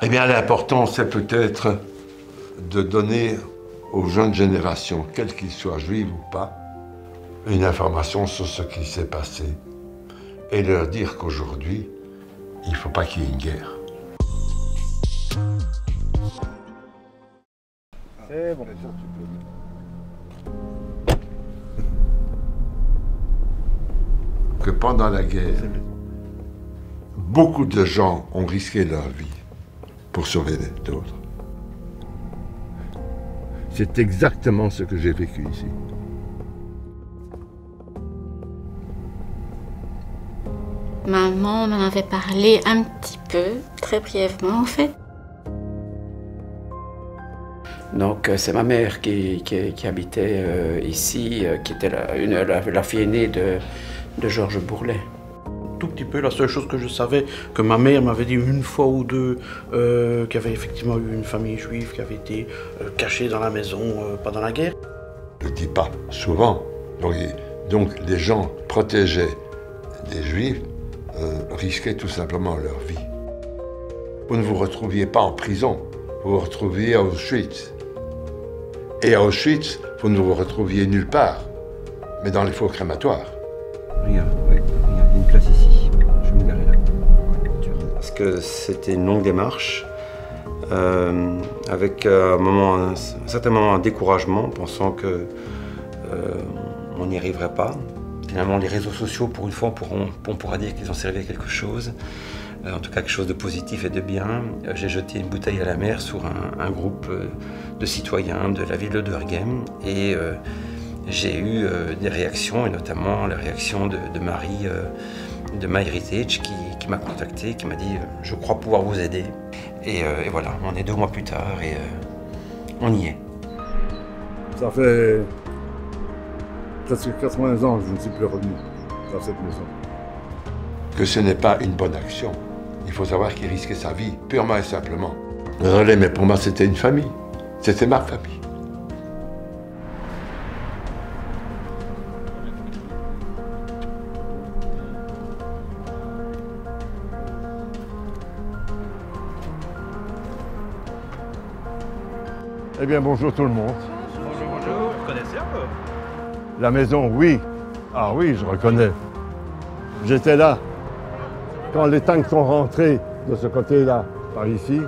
Eh bien, l'important, c'est peut-être de donner aux jeunes générations, quelles qu'ils soient juives ou pas, une information sur ce qui s'est passé et leur dire qu'aujourd'hui, il ne faut pas qu'il y ait une guerre. C'est bon. Que pendant la guerre, beaucoup de gens ont risqué leur vie pour sauver d'autres. C'est exactement ce que j'ai vécu ici. Maman m'en avait parlé un petit peu, très brièvement en fait. Donc c'est ma mère qui habitait ici, qui était la fille aînée de Georges Bourlet. Tout petit peu, la seule chose que je savais, que ma mère m'avait dit une fois ou deux, qu'il y avait effectivement eu une famille juive qui avait été cachée dans la maison pendant la guerre. Je ne dis pas souvent. Donc les gens protégés des juifs risquaient tout simplement leur vie. Vous ne vous retrouviez pas en prison, vous vous retrouviez à Auschwitz. Et à Auschwitz, vous ne vous retrouviez nulle part, mais dans les fours crématoires. Regarde, regarde, il y a une place ici. Je vais me garer là. Parce que c'était une longue démarche, avec un certain moment un découragement, pensant que on n'y arriverait pas. Finalement, les réseaux sociaux, pour une fois, on pourra dire qu'ils ont servi à quelque chose, en tout cas quelque chose de positif et de bien. J'ai jeté une bouteille à la mer sur un groupe de citoyens de la ville de Durghem et j'ai eu des réactions, et notamment la réaction de Marie de MyHeritage qui m'a contacté, qui m'a dit « Je crois pouvoir vous aider ». Et voilà, on est 2 mois plus tard et on y est. Ça fait presque 80 ans que je ne suis plus revenu dans cette maison. Que ce n'est pas une bonne action. Il faut savoir qu'il risquait sa vie, purement et simplement. Désolé, mais pour moi, c'était une famille. C'était ma famille. Eh bien, bonjour tout le monde. Bonjour, bonjour. Vous connaissez un peu? La maison, oui. Ah oui, je reconnais. J'étais là. Quand les tanks sont rentrés de ce côté-là, par ici,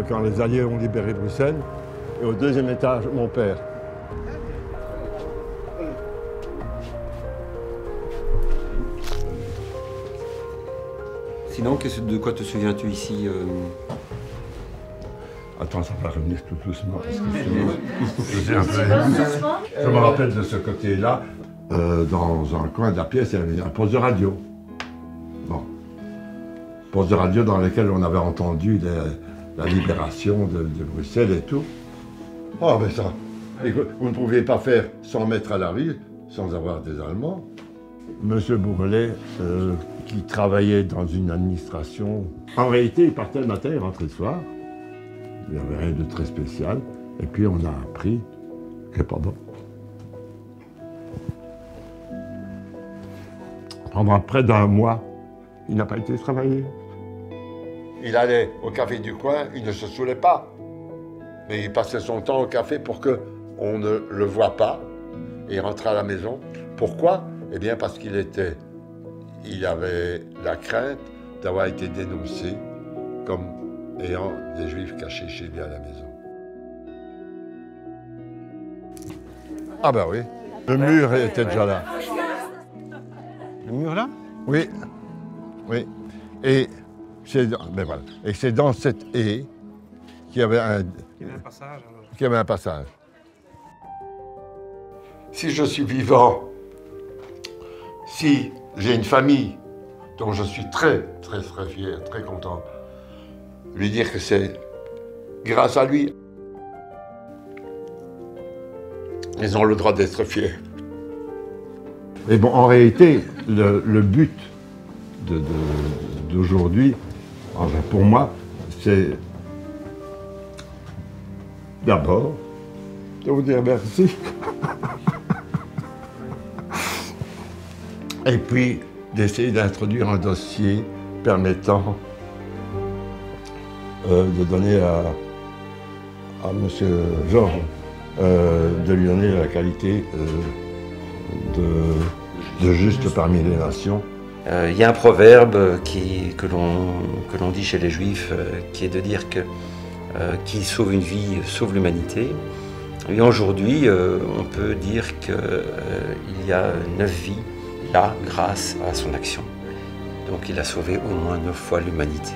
quand les Alliés ont libéré Bruxelles, et au 2e étage, mon père. Sinon, de quoi te souviens-tu ici Attends, ça va revenir tout doucement, parce que je suis un peu ému. Je me rappelle de ce côté-là, dans un coin de la pièce, il y avait un poste de radio. Bon. Poste de radio dans lequel on avait entendu la libération de Bruxelles et tout. Oh, mais ça, écoute, vous ne pouviez pas faire 100 mètres à la rue sans avoir des Allemands. Monsieur Bourlet, qui travaillait dans une administration, en réalité, il partait le matin et rentrait le soir. Il n'y avait rien de très spécial. Et puis on a appris que pendant près d'1 mois, il n'a pas été travailler. Il allait au café du coin, il ne se saoulait pas. Mais il passait son temps au café pour qu'on ne le voie pas. Et il rentrait à la maison. Pourquoi? Eh bien parce qu'il avait la crainte d'avoir été dénoncé comme ayant des Juifs cachés chez lui à la maison. Ah ben oui, le mur était déjà là. Le mur là? Oui, oui. Et c'est dans cette haie qu'il y avait un passage. Si je suis vivant, si j'ai une famille dont je suis très, très, très fier, très content, lui dire que c'est grâce à lui. Ils ont le droit d'être fiers. Mais bon, en réalité, le but d'aujourd'hui, enfin pour moi, c'est d'abord de vous dire merci. Et puis d'essayer d'introduire un dossier permettant de donner à M. Georges, de lui donner la qualité de juste parmi les nations. Il y a un proverbe que l'on dit chez les Juifs, qui est de dire que qui sauve une vie sauve l'humanité. Et aujourd'hui, on peut dire qu'il y a 9 vies là grâce à son action. Donc il a sauvé au moins 9 fois l'humanité.